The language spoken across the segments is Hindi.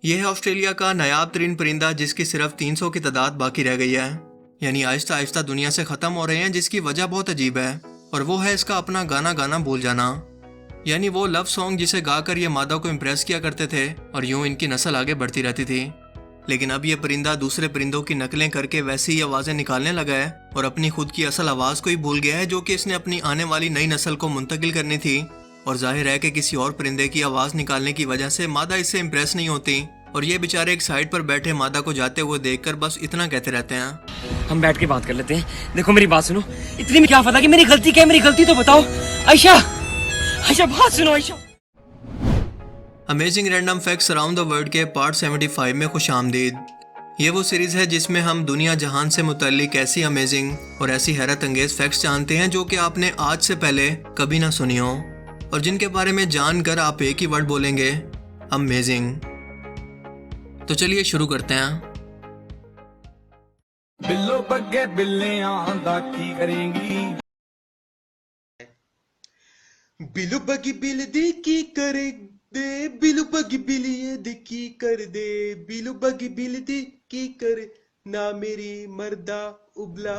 यह है ऑस्ट्रेलिया का नायाब तरीन परिंदा जिसकी सिर्फ 300 की तादाद बाकी रह गई है। यानी आहिस्ता आहिस्ता दुनिया से ख़त्म हो रहे हैं, जिसकी वजह बहुत अजीब है और वो है इसका अपना गाना गाना भूल जाना। यानी वो लव सॉन्ग जिसे गाकर ये मादा को इम्प्रेस किया करते थे और यूं इनकी नस्ल आगे बढ़ती रहती थी। लेकिन अब ये परिंदा दूसरे परिंदों की नकलें करके वैसी ही आवाज़ें निकालने लगा है और अपनी खुद की असल आवाज़ को ही भूल गया है, जो कि इसने अपनी आने वाली नई नस्ल को मुंतकिल करनी थी। और जाहिर है कि किसी और परिंदे की आवाज़ निकालने की वजह से मादा इससे इम्प्रेस नहीं होती और ये बेचारे एक साइड पर बैठे मादा को जाते हुए देखकर बस इतना कहते रहते हैं, हम बैठ के बात कर लेते हैं। देखो मेरी बात सुनो, इतनी में क्या पता कि मेरी गलती क्या है, मेरी गलती तो बताओ। आयशा, आयशा बात सुनो Ayesha. Amazing random facts around the world के पार्ट 75 में खुश आमदीद। ये वो सीरीज़ है जिसमें हम दुनिया जहान से मुतल्लिक ऐसी अमेजिंग और ऐसी हैरत अंगेज फैक्ट्स जानते हैं जो कि आपने आज से पहले कभी ना सुनी हो और जिनके बारे में जानकर आप एक ही वर्ड बोलेंगे, अमेजिंग। तो चलिए शुरू करते हैं। बिल्लो बग्गे बिल्लियां दा की करेंगी, बिलू बगी बिल दी की कर दे, बिलू बगी बिलिए दी की कर दे, बिलू बगी बिल दी की कर ना मेरी मर्दा उबला।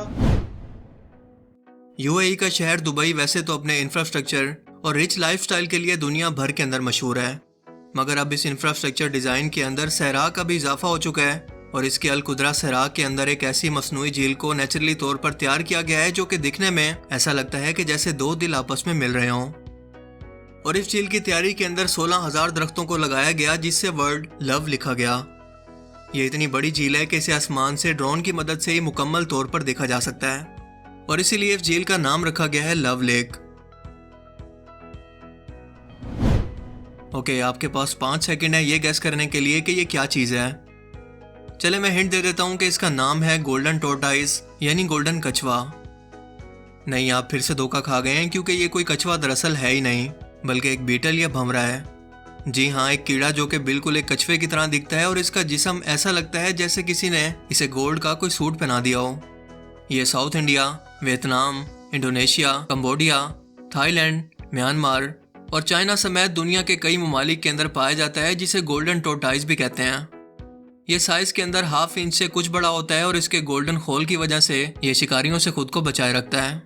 यूएई का शहर दुबई वैसे तो अपने इंफ्रास्ट्रक्चर और रिच लाइफस्टाइल के लिए दुनिया भर के अंदर मशहूर है, मगर अब इस इंफ्रास्ट्रक्चर डिज़ाइन के अंदर सहरा का भी इजाफा हो चुका है और इसके अल कुदरा सहरा के अंदर एक ऐसी मसनूई झील को नेचुरली तौर पर तैयार किया गया है जो कि दिखने में ऐसा लगता है कि जैसे दो दिल आपस में मिल रहे हों। और इस झील की तैयारी के अंदर 16,000 दरख्तों को लगाया गया जिससे वर्ड लव लिखा गया। ये इतनी बड़ी झील है कि इसे आसमान से ड्रोन की मदद से ही मुकम्मल तौर पर देखा जा सकता है और इसीलिए इस झील का नाम रखा गया है लव लेक। ओके, आपके पास 5 सेकंड है ये गैस करने के लिए कि ये क्या चीज़ है। चले मैं हिंट दे देता हूँ कि इसका नाम है गोल्डन टोर्टाइस यानी गोल्डन कछुआ। नहीं, आप फिर से धोखा खा गए हैं क्योंकि ये कोई कछुआ दरअसल है ही नहीं बल्कि एक बीटल या भंवरा है। जी हाँ, एक कीड़ा जो कि बिल्कुल एक कछुए की तरह दिखता है और इसका जिस्म ऐसा लगता है जैसे किसी ने इसे गोल्ड का कोई सूट पहना दिया हो। ये south India, Vietnam, Indonesia, Cambodia, Thailand, Myanmar और चाइना समेत दुनिया के कई ममालिक के अंदर पाया जाता है, जिसे गोल्डन टोर्टाइस भी कहते हैं। ये साइज के अंदर 1/2 इंच से कुछ बड़ा होता है और इसके गोल्डन खोल की वजह से ये शिकारियों से खुद को बचाए रखता है।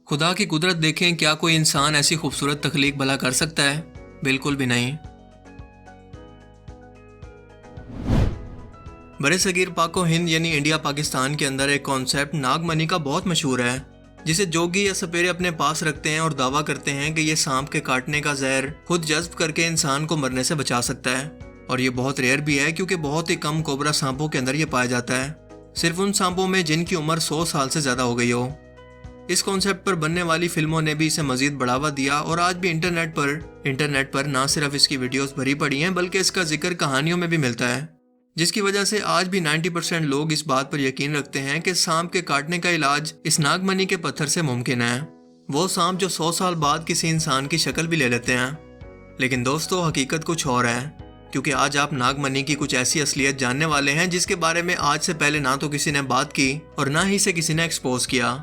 खुदा की कुदरत देखें, क्या कोई इंसान ऐसी खूबसूरत तख्लीक भला कर सकता है? बिल्कुल भी नहीं। बड़े सगीर पाको हिंद यानी इंडिया पाकिस्तान के अंदर एक कॉन्सेप्ट नागमनी का बहुत मशहूर है, जिसे जोगी या सपेरे अपने पास रखते हैं और दावा करते हैं कि ये सांप के काटने का जहर खुद जज्ब करके इंसान को मरने से बचा सकता है। और ये बहुत रेयर भी है क्योंकि बहुत ही कम कोबरा सांपों के अंदर ये पाया जाता है, सिर्फ उन सांपों में जिनकी उम्र 100 साल से ज़्यादा हो गई हो। इस कॉन्सेप्ट पर बनने वाली फिल्मों ने भी इसे मजीद बढ़ावा दिया और आज भी इंटरनेट पर ना सिर्फ इसकी वीडियोस भरी पड़ी हैं बल्कि इसका जिक्र कहानियों में भी मिलता है, जिसकी वजह से आज भी 90% लोग इस बात पर यकीन रखते हैं कि सांप के काटने का इलाज इस नागमनी के पत्थर से मुमकिन है। वो सांप जो 100 साल बाद किसी इंसान की शक्ल भी ले लेते हैं। लेकिन दोस्तों, हकीकत कुछ और है, क्योंकि आज आप नागमनी की कुछ ऐसी असलियत जानने वाले हैं जिसके बारे में आज से पहले ना तो किसी ने बात की और ना ही इसे किसी ने एक्सपोज किया।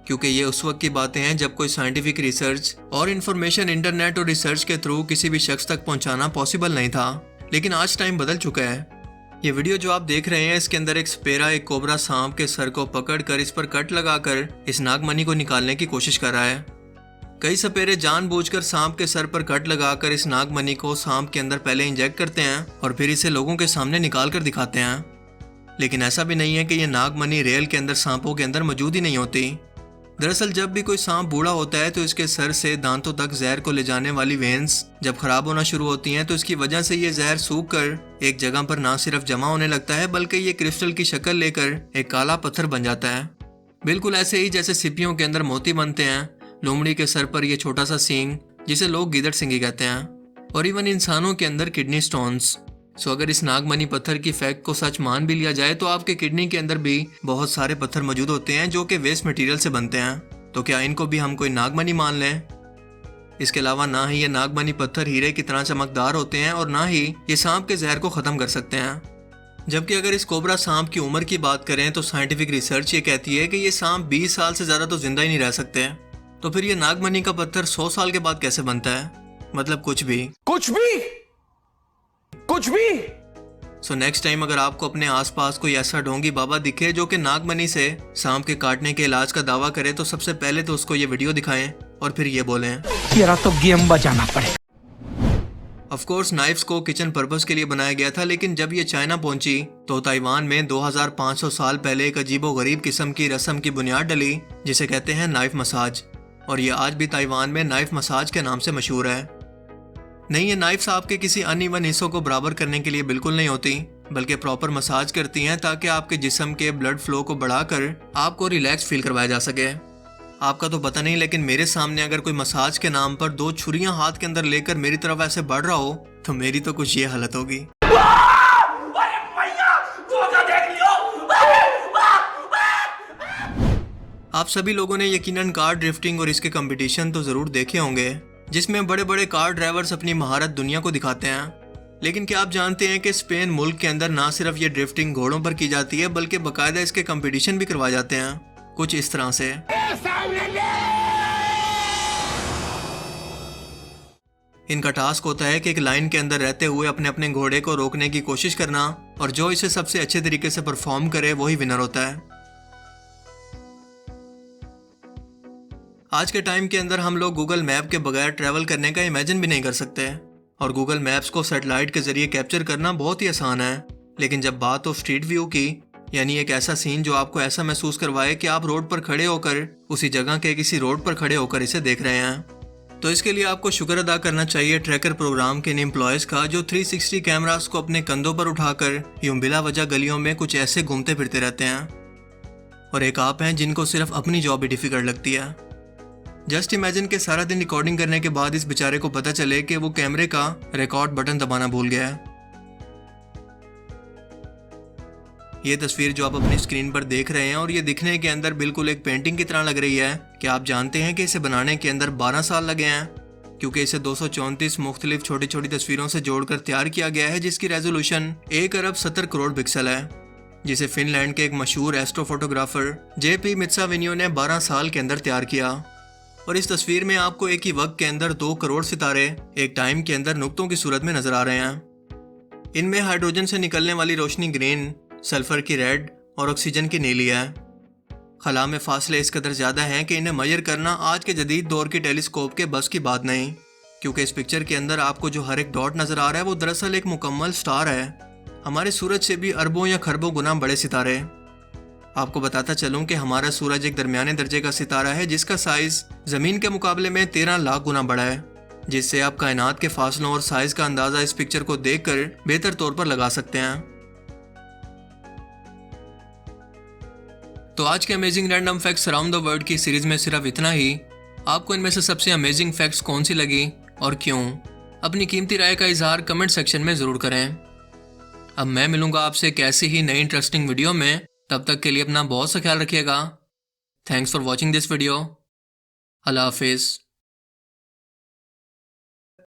क्योंकि ये उस वक्त की बातें हैं जब कोई साइंटिफिक रिसर्च और इन्फॉर्मेशन इंटरनेट और रिसर्च के थ्रू किसी भी शख्स तक पहुंचाना पॉसिबल नहीं था। लेकिन आज टाइम बदल चुका है। ये वीडियो जो आप देख रहे हैं इसके अंदर एक स्पेरा एक कोबरा सांप के सर को पकड़कर इस पर कट लगाकर इस नागमनी को निकालने की कोशिश कर रहा है। कई सपेरे जानबूझकर सांप के सर पर कट लगाकर इस नागमनी को सांप के अंदर पहले इंजेक्ट करते हैं और फिर इसे लोगों के सामने निकाल कर दिखाते हैं। लेकिन ऐसा भी नहीं है कि ये नागमनी रियल के अंदर सांपों के अंदर मौजूद ही नहीं होती। दरअसल जब भी कोई सांप बूढ़ा होता है तो इसके सर से दांतों तक जहर को ले जाने वाली वेन्स जब खराब होना शुरू होती हैं तो इसकी वजह से ये जहर सूख कर एक जगह पर ना सिर्फ जमा होने लगता है बल्कि ये क्रिस्टल की शक्ल लेकर एक काला पत्थर बन जाता है। बिल्कुल ऐसे ही जैसे सिपियों के अंदर मोती बनते हैं, लोमड़ी के सर पर यह छोटा सा सींग जिसे लोग गिदड़ सिंगी कहते हैं, और इवन इंसानों के अंदर किडनी स्टोन्स। सो अगर इस नागमनी पत्थर की फैक्ट को सच मान भी लिया जाए तो आपके किडनी के अंदर भी बहुत सारे पत्थर मौजूद होते हैं जो कि वेस्ट मटेरियल से बनते हैं। तो क्या इनको भी हम कोई नागमनी मान लें? इसके अलावा ना ही ये नागमनी पत्थर हीरे की तरह चमकदार होते हैं और ना ही ये सांप के जहर को ख़त्म कर सकते हैं। जबकि अगर इस कोबरा सांप की उम्र की बात करें तो साइंटिफिक रिसर्च ये कहती है कि ये सांप 20 साल से ज़्यादा तो जिंदा ही नहीं रह सकते। तो फिर ये नागमनी का पत्थर 100 साल के बाद कैसे बनता है? मतलब कुछ भी। सो नेक्स्ट टाइम अगर आपको अपने आसपास कोई ऐसा ढोंगी बाबा दिखे जो कि नागमणि से सांप के काटने के इलाज का दावा करे, तो सबसे पहले तो उसको ये वीडियो दिखाएं और फिर ये बोलें, तेरा तो गेम बजाना पड़ेगा। ऑफ कोर्स नाइफ्स को किचन पर्पस के लिए बनाया गया था, लेकिन जब ये चाइना पहुंची तो ताइवान में 2500 साल पहले एक अजीबोगरीब किस्म की रस्म की बुनियाद डली जिसे कहते हैं नाइफ मसाज, और ये आज भी ताइवान में नाइफ मसाज के नाम से मशहूर है। नहीं, ये नाइफ्स आपके किसी अनइवन हिस्सों को बराबर करने के लिए बिल्कुल नहीं होती, बल्कि प्रॉपर मसाज करती हैं ताकि आपके जिस्म के ब्लड फ्लो को बढ़ाकर आपको रिलैक्स फील करवाया जा सके। आपका तो पता नहीं, लेकिन मेरे सामने अगर कोई मसाज के नाम पर 2 छुरियां हाथ के अंदर लेकर मेरी तरफ ऐसे बढ़ रहा हो तो मेरी तो कुछ ये हालत होगी। आप सभी लोगों ने यकीनन कार ड्रिफ्टिंग और इसके कंपटीशन तो जरूर देखे होंगे, जिसमें बड़े बड़े कार ड्राइवर्स अपनी महारत दुनिया को दिखाते हैं। लेकिन क्या आप जानते हैं कि स्पेन मुल्क के अंदर ना सिर्फ ये ड्रिफ्टिंग घोड़ों पर की जाती है, बल्कि बाकायदा इसके कंपटीशन भी करवाए जाते हैं, कुछ इस तरह से। इनका टास्क होता है कि एक लाइन के अंदर रहते हुए अपने अपने घोड़े को रोकने की कोशिश करना, और जो इसे सबसे अच्छे तरीके से परफॉर्म करे वही विनर होता है। आज के टाइम के अंदर हम लोग गूगल मैप के बगैर ट्रैवल करने का इमेजिन भी नहीं कर सकते, और गूगल मैप्स को सैटेलाइट के जरिए कैप्चर करना बहुत ही आसान है। लेकिन जब बात हो स्ट्रीट व्यू की, यानी एक ऐसा सीन जो आपको ऐसा महसूस करवाए कि आप रोड पर खड़े होकर उसी जगह के किसी रोड पर खड़े होकर इसे देख रहे हैं, तो इसके लिए आपको शुक्र अदा करना चाहिए ट्रैकर प्रोग्राम के इन एम्प्लॉयज़ का, जो 360 कैमरास को अपने कंधों पर उठाकर यूं बिला वजह गलियों में कुछ ऐसे घूमते फिरते रहते हैं। और एक आप हैं जिनको सिर्फ अपनी जॉब ही डिफिकल्ट लगती है। जस्ट इमेजिन के सारा दिन रिकॉर्डिंग करने के बाद इस बेचारे को पता चले कि वो कैमरे का रिकॉर्ड बटन दबाना भूल गया है। ये तस्वीर जो आप अपनी स्क्रीन पर देख रहे हैं, और ये दिखने के अंदर बिल्कुल एक पेंटिंग की तरह लग रही है, कि आप जानते हैं कि इसे बनाने के अंदर 12 साल लगे हैं, क्योंकि इसे 234 मुख्तलिफ छोटी छोटी तस्वीरों से जोड़कर तैयार किया गया है, जिसकी रेजोल्यूशन 1 अरब 70 करोड़ पिक्सल है, जिसे फिनलैंड के एक मशहूर एस्ट्रो फोटोग्राफर JP मित्साविनियो ने 12 साल के अंदर तैयार किया। और इस तस्वीर में आपको एक ही वक्त के अंदर 2 करोड़ सितारे एक टाइम के अंदर नुक्तों की सूरत में नजर आ रहे हैं। इनमें हाइड्रोजन से निकलने वाली रोशनी ग्रीन, सल्फर की रेड और ऑक्सीजन की नीली है। खला में फासले इस कदर ज़्यादा हैं कि इन्हें मेजर करना आज के जदीद दौर के टेलीस्कोप के बस की बात नहीं, क्योंकि इस पिक्चर के अंदर आपको जो हर एक डॉट नज़र आ रहा है वो दरअसल एक मुकम्मल स्टार है, हमारे सूरज से भी अरबों या खरबों गुना बड़े सितारे। आपको बताता चलूं कि हमारा सूरज एक दरमियाने दर्जे का सितारा है, जिसका साइज ज़मीन के मुकाबले में 13 लाख गुना बड़ा है, जिससे आप कायनात के फासलों और साइज का अंदाज़ा इस पिक्चर को देखकर बेहतर तौर पर लगा सकते हैं। तो आज के amazing random facts around the world की सीरीज में सिर्फ इतना ही। आपको इनमें से सबसे अमेजिंग फैक्ट्स कौन सी लगी और क्यों? अपनी कीमती राय का इजहार कमेंट सेक्शन में ज़रूर करें। अब मैं मिलूंगा आपसे एक ऐसी ही नई इंटरेस्टिंग वीडियो में, तब तक के लिए अपना बहुत सा ख्याल रखिएगा। Thanks for watching this video. अल्लाह हाफिज़।